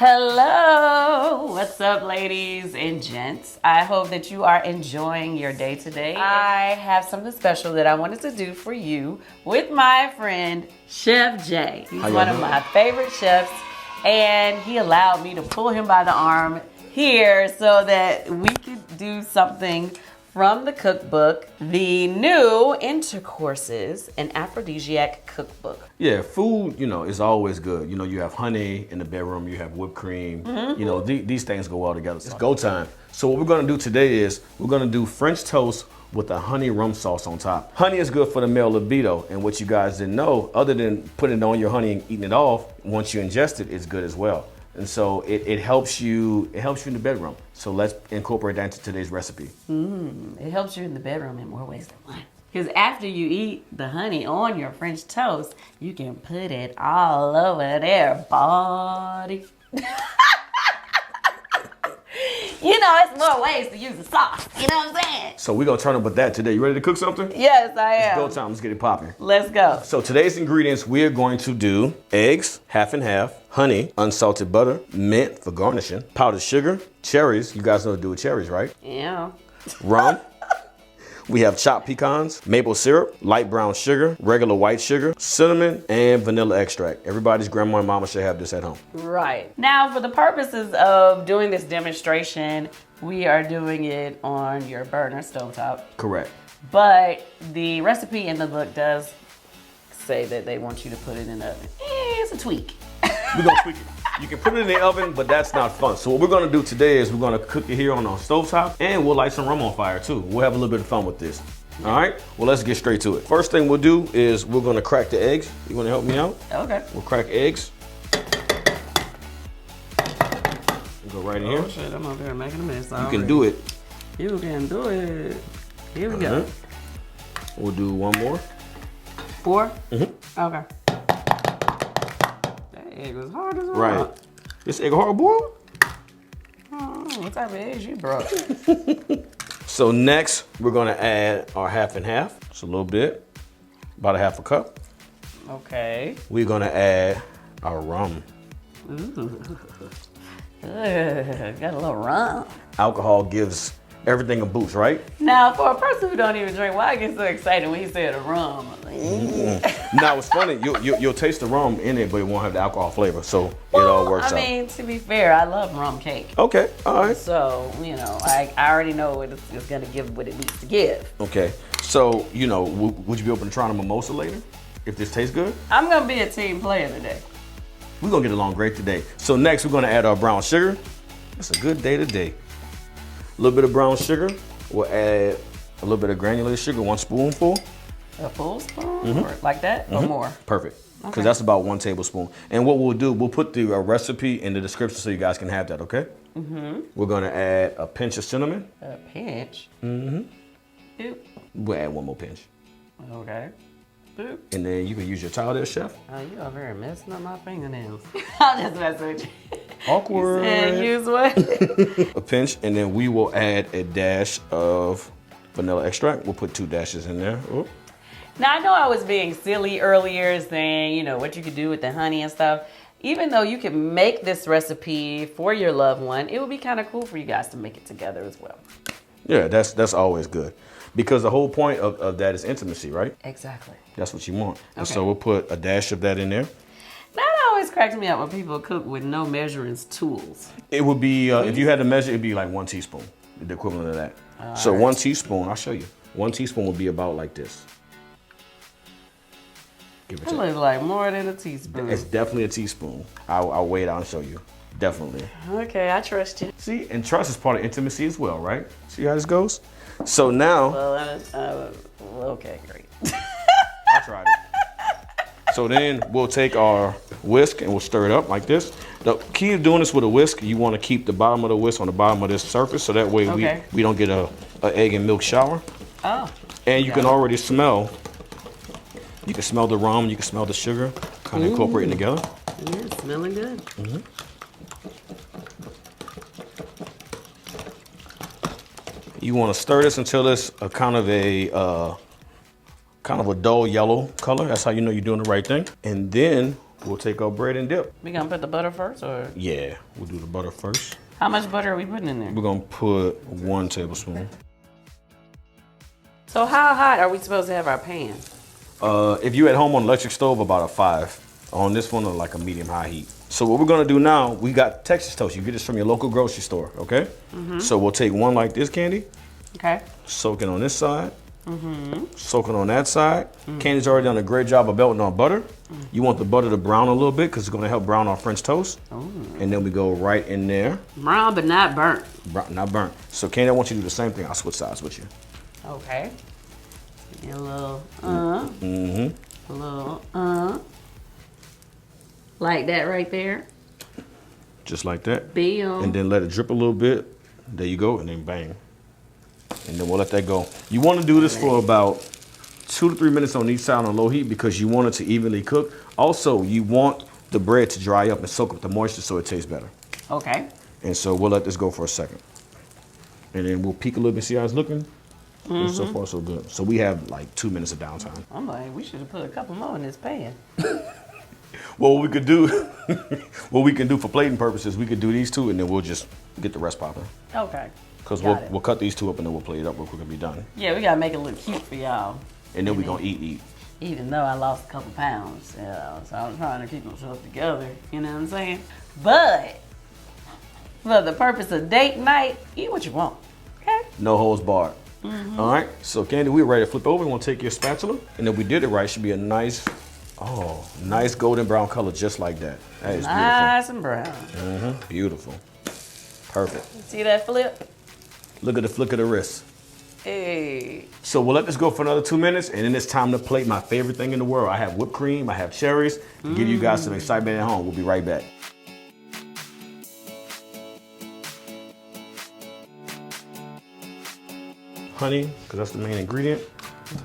Hello, what's up, ladies and gents? I hope that you are enjoying your day today. I have something special that I wanted to do for you with my friend Chef Jay. He's one of my favorite chefs, and he allowed me to pull him by the arm here so that we could do something from the cookbook, the new Intercourses, an aphrodisiac cookbook. Yeah, food, is always good. You have honey in the bedroom, you have whipped cream. These things go well together. It's go time. So what we're gonna do today is we're gonna do French toast with a honey rum sauce on top. Honey is good for the male libido, and what you guys didn't know, other than putting it on your honey and eating it off, once you ingest it, it's good as well. And so it helps you in the bedroom. So let's incorporate that into today's recipe. It helps you in the bedroom in more ways than one. Because after you eat the honey on your French toast, you can put it all over their body. It's more ways to use the sauce. You know what I'm saying? So we're gonna turn up with that today. You ready to cook something? Yes, I am. It's go time. Let's get it popping. Let's go. So today's ingredients, we are going to do eggs, half and half, honey, unsalted butter, mint for garnishing, powdered sugar, cherries. You guys know what to do with cherries, right? Yeah. Rum. We have chopped pecans, maple syrup, light brown sugar, regular white sugar, cinnamon, and vanilla extract. Everybody's grandma and mama should have this at home. Right. Now, for the purposes of doing this demonstration, we are doing it on your burner stovetop. Correct. But the recipe in the book does say that they want you to put it in the oven. It's a tweak. We're gonna tweak it. You can put it in the oven, but that's not fun. So what we're gonna do today is we're gonna cook it here on our stovetop, and we'll light some rum on fire too. We'll have a little bit of fun with this. All right, well, let's get straight to it. First thing we'll do is we're gonna crack the eggs. You wanna help me out? Okay. We'll crack eggs. We'll go right in here. Oh shit, I'm up there making a mess. You can do it. You can do it. Here we go. We'll do one more. 4? Mm-hmm. Okay. That egg was hard as well. Right. This egg hard boiled? What type of eggs you brought? So next, we're gonna add our half and half. Just a little bit, about a half a cup. Okay. We're gonna add our rum. Ooh. Got a little rum. Alcohol gives everything a boost, right? Now, for a person who don't even drink, why I get so excited when he said a rum? Now, it's funny, you'll taste the rum in it, but it won't have the alcohol flavor, so it all works out. I mean, to be fair, I love rum cake. Okay, all right. So, I already know what it's going to give what it needs to give. Okay, so, would you be open to trying a mimosa later, if this tastes good? I'm going to be a team player today. We're gonna get along great today. So next, we're gonna add our brown sugar. It's a good day today. A little bit of brown sugar. We'll add a little bit of granulated sugar, 1 spoonful. A full spoon? Or like that? Or more? Perfect. Because that's about 1 tablespoon. And what we'll do, we'll put the recipe in the description so you guys can have that, okay? We're gonna add a pinch of cinnamon. A pinch? We'll add 1 more pinch. Okay. Boop. And then you can use your towel there, chef. Oh, you are very messing up my fingernails. I'll just mess with you. Awkward. And use what? A pinch, and then we will add a dash of vanilla extract. We'll put 2 dashes in there. Oh. Now, I know I was being silly earlier saying, what you could do with the honey and stuff. Even though you can make this recipe for your loved one, it would be kind of cool for you guys to make it together as well. Yeah, that's always good. Because the whole point of that is intimacy, right? Exactly. That's what you want. Okay. And so we'll put a dash of that in there. That always cracks me up when people cook with no measuring tools. It would be, if you had to measure, it'd be like 1 teaspoon, the equivalent of that. So 1 teaspoon, I'll show you. 1 teaspoon would be about like this. Give it That to looks like more than a teaspoon. It's definitely a teaspoon. I'll weigh it out and show you. Definitely. Okay, I trust you. See, and trust is part of intimacy as well, right? See how this goes? So now, Well, okay, great. I tried it. So then we'll take our whisk and we'll stir it up like this. The key of doing this with a whisk, you want to keep the bottom of the whisk on the bottom of this surface, so that way we don't get a egg and milk shower. Oh. And you can already smell. You can smell the rum, you can smell the sugar, kind of incorporating together. Yeah, it's smelling good. You want to stir this until it's a kind of a dull yellow color. That's how you know you're doing the right thing. And then we'll take our bread and dip. We gonna put the butter first, or? Yeah, we'll do the butter first. How much butter are we putting in there? We're gonna put 1 tablespoon. So how hot are we supposed to have our pan? If you at home on electric stove, about a 5. On this one, like a medium-high heat. So what we're gonna do now, we got Texas toast. You get this from your local grocery store, okay? So we'll take one like this, Candy. Okay. Soak it on this side. Soak it on that side. Candy's already done a great job of melting our butter. You want the butter to brown a little bit because it's gonna help brown our French toast. And then we go right in there. Brown but not burnt. Not burnt. So Candy, I want you to do the same thing. I'll switch sides with you. Okay. Give me a little, a little, like that right there. Just like that. Bam. And then let it drip a little bit. There you go, and then bang. And then we'll let that go. You want to do this for about 2 to 3 minutes on each side on low heat because you want it to evenly cook. Also, you want the bread to dry up and soak up the moisture so it tastes better. Okay. And so we'll let this go for a second. And then we'll peek a little bit, see how it's looking. And so far, so good. So we have like 2 minutes of downtime. I'm like, we should have put a couple more in this pan. Well, what we could do, what we can do for plating purposes, we could do these 2 and then we'll just get the rest popping. Okay. Because we'll cut these 2 up and then we'll plate it up real quick and be done. Yeah, we gotta make it look cute for y'all. And then we're gonna eat. Even though I lost a couple pounds, you know, so I'm trying to keep myself together, you know what I'm saying? But for the purpose of date night, eat what you want, okay? No holds barred. All right, so Candy, we're ready to flip over. We're gonna take your spatula, and if we did it right, it should be a nice golden brown color, just like that. That is nice and brown. beautiful. Beautiful. Perfect. See that flip? Look at the flick of the wrist. Hey. So we'll let this go for another 2 minutes, and then it's time to plate my favorite thing in the world. I have whipped cream, I have cherries, to give you guys some excitement at home. We'll be right back. Honey, because that's the main ingredient.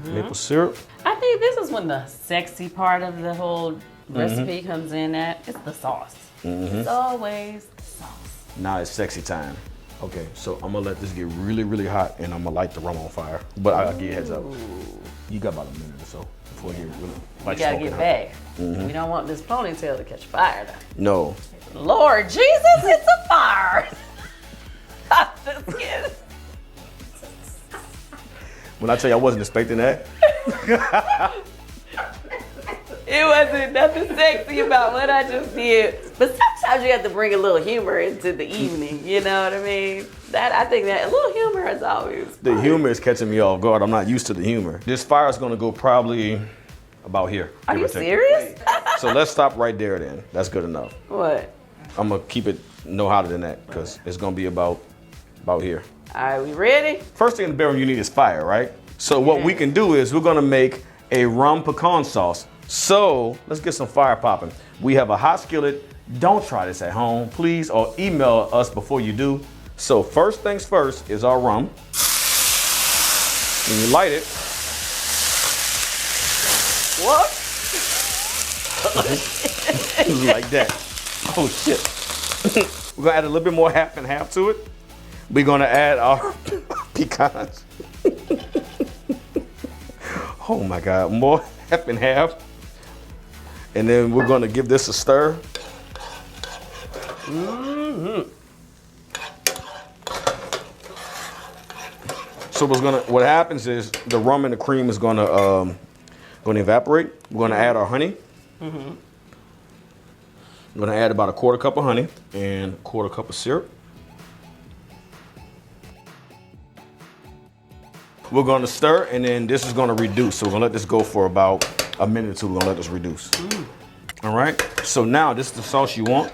Maple syrup. I think this is when the sexy part of the whole recipe comes in at. It's the sauce. It's always the sauce. Now it's sexy time. Okay, so I'm gonna let this get really, really hot, and I'm gonna light the rum on fire. But I'll give you a heads up. You got about a minute or so before you really We gotta get back. We don't want this ponytail to catch fire though. No. Lord Jesus, it's a fire. I'm just kidding. When I tell you I wasn't expecting that. It wasn't nothing sexy about what I just did. But sometimes you have to bring a little humor into the evening, you know what I mean? I think that a little humor is always The humor is catching me off guard. I'm not used to the humor. This fire is gonna go probably about here. Are you serious? So let's stop right there then. That's good enough. What? I'm gonna keep it no hotter than that because it's gonna be about here. All right, we ready? First thing in the bedroom you need is fire, right? So what we can do is we're gonna make a rum pecan sauce. So let's get some fire popping. We have a hot skillet. Don't try this at home, please, or email us before you do. So first things first is our rum. When you light it, What? like that. Oh shit. We're gonna add a little bit more half and half to it. We're gonna add our pecans. Oh my God, more half and half. And then we're gonna give this a stir. So what happens is the rum and the cream is gonna evaporate. We're gonna add our honey. I'm gonna add about a 1/4 cup of honey and 1/4 cup of syrup. We're gonna stir, and then this is gonna reduce. So we're gonna let this go for about a minute or 2. We're gonna let this reduce. All right, so now this is the sauce you want.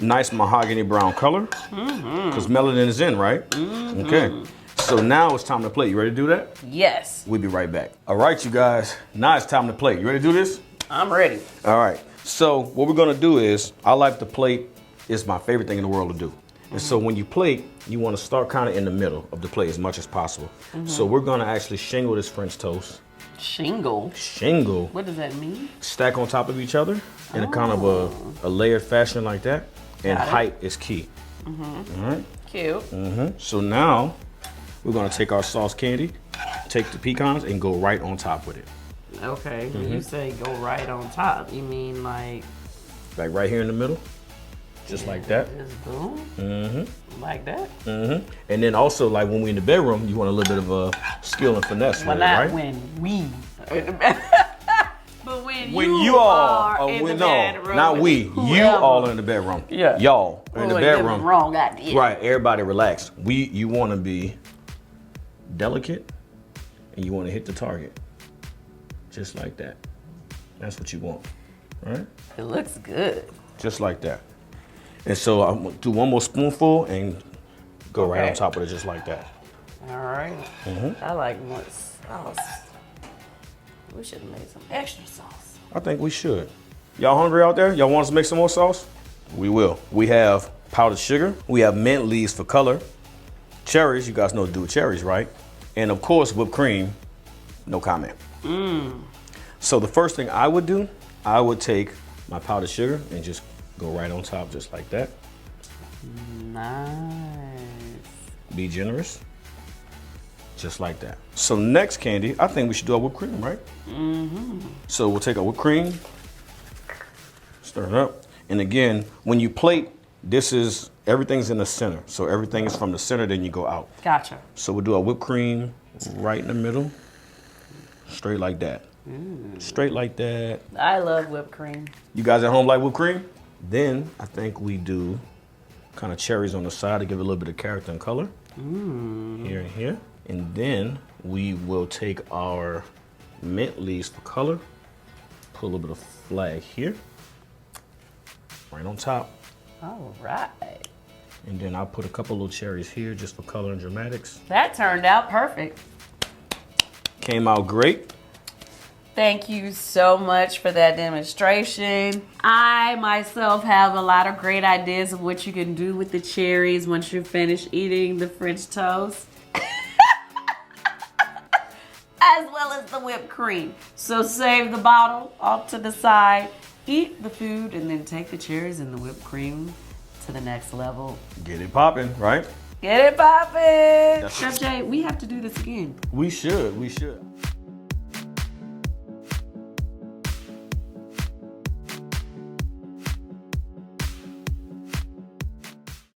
Nice mahogany brown color, because melanin is in, right? Okay, so now it's time to plate. You ready to do that? Yes. We'll be right back. All right, you guys, now it's time to plate. You ready to do this? I'm ready. All right, so what we're gonna do is, I like to plate. It's my favorite thing in the world to do. And so when you plate, you want to start kind of in the middle of the plate as much as possible. So we're gonna actually shingle this French toast. Shingle? Shingle. What does that mean? Stack on top of each other in a kind of a layered fashion like that. And Got it. height is key. All right. Cute. So now we're gonna take our sauce candy, take the pecans and go right on top with it. Okay, when you say go right on top, you mean like right here in the middle, just like that. just boom, like that? And then also, like when we're in the bedroom, you want a little bit of a skill and finesse, Well, with it, not right? when we are in the bedroom. But when You all are in the no, bedroom, not we. You whoever. all are in the bedroom. Yeah. Y'all are in the Boy, bedroom. wrong idea. Right. Everybody relax. You want to be delicate, and you want to hit the target, just like that. That's what you want, right? It looks good. Just like that. And so I'm gonna do one more spoonful and go right Okay. on top of it, just like that. All right. I like more sauce. We should have made some extra sauce. I think we should. Y'all hungry out there? Y'all want us to make some more sauce? We will. We have powdered sugar. We have mint leaves for color. Cherries, you guys know what to do with cherries, right? And of course, whipped cream, no comment. So the first thing I would do, I would take my powdered sugar and just go right on top, just like that. Nice. Be generous. Just like that. So next, Candy, I think we should do our whipped cream, right? So we'll take our whipped cream, stir it up. And again, when you plate, everything's in the center. So everything is from the center, then you go out. Gotcha. So we'll do our whipped cream right in the middle, straight like that. Straight like that. I love whipped cream. You guys at home like whipped cream? Then I think we do kind of cherries on the side to give it a little bit of character and color. Here and here. And then we will take our mint leaves for color, put a little bit of flag here, right on top. All right. And then I'll put a couple little cherries here just for color and dramatics. That turned out perfect. Came out great. Thank you so much for that demonstration. I myself have a lot of great ideas of what you can do with the cherries once you finish eating the French toast. As well as the whipped cream. So save the bottle off to the side, eat the food, and then take the cherries and the whipped cream to the next level. Get it popping, right? Get it poppin'! That's Chef Jay, we have to do this again. We should.